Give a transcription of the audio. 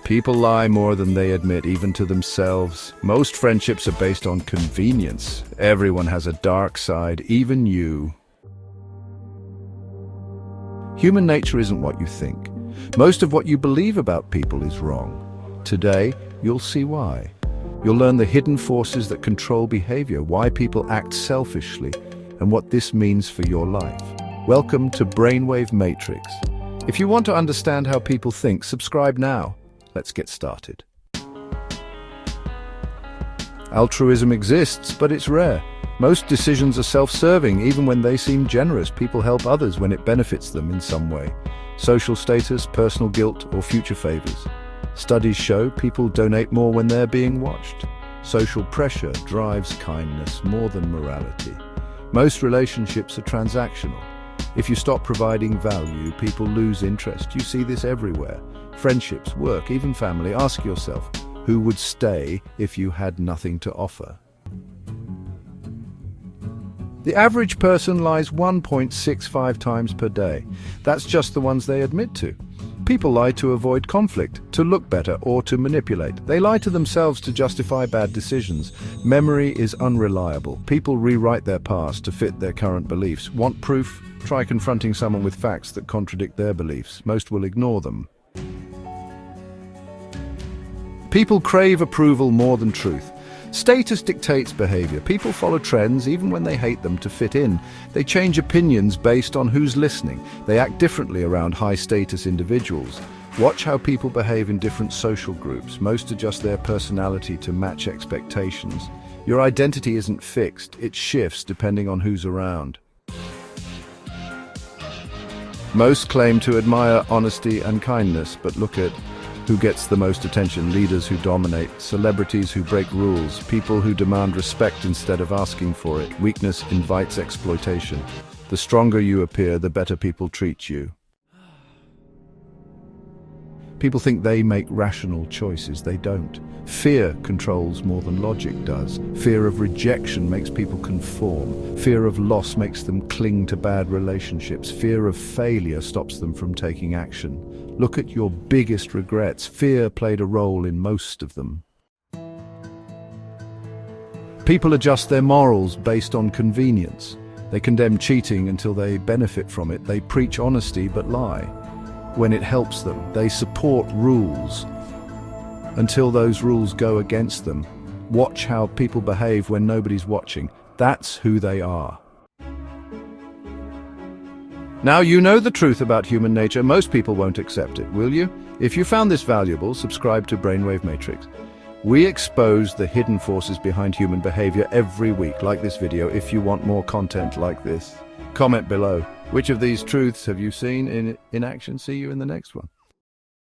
People lie more than they admit, even to themselves. Most friendships are based on convenience. Everyone has a dark side, even you. Human nature isn't what you think. Most of what you believe about people is wrong. Today, you'll see why. You'll learn the hidden forces that control behavior, why people act selfishly, and what this means for your life. Welcome to Brainwave Matrix. If you want to understand how people think, subscribe now. Let's get started. Altruism exists, but it's rare. Most decisions are self-serving, even when they seem generous. People help others when it benefits them in some way. Social status, personal guilt, or future favors. Studies show people donate more when they're being watched. Social pressure drives kindness more than morality. Most relationships are transactional. If you stop providing value, people lose interest. You see this everywhere. Friendships, work, even family. Ask yourself, who would stay if you had nothing to offer? The average person lies 1.65 times per day. That's just the ones they admit to. People lie to avoid conflict, to look better, or to manipulate. They lie to themselves to justify bad decisions. Memory is unreliable. People rewrite their past to fit their current beliefs. Want proof? Try confronting someone with facts that contradict their beliefs. Most will ignore them. People crave approval more than truth. Status dictates behavior. People follow trends even when they hate them to fit in. They change opinions based on who's listening. They act differently around high-status individuals. Watch how people behave in different social groups. Most adjust their personality to match expectations. Your identity isn't fixed. It shifts depending on who's around. Most claim to admire honesty and kindness, but look at who gets the most attention. Leaders who dominate, celebrities who break rules, people who demand respect instead of asking for it. Weakness invites exploitation. The stronger you appear, the better people treat you. People think they make rational choices. They don't. Fear controls more than logic does. Fear of rejection makes people conform. Fear of loss makes them cling to bad relationships. Fear of failure stops them from taking action. Look at your biggest regrets. Fear played a role in most of them. People adjust their morals based on convenience. They condemn cheating until they benefit from it. They preach honesty but lie when it helps them. They support rules until those rules go against them. Watch how people behave when nobody's watching. That's who they are. Now you know the truth about human nature. Most people won't accept it, will you? If you found this valuable, subscribe to Brainwave Matrix. We expose the hidden forces behind human behavior every week. Like this video if you want more content like this. Comment below. Which of these truths have you seen in action? See you in the next one.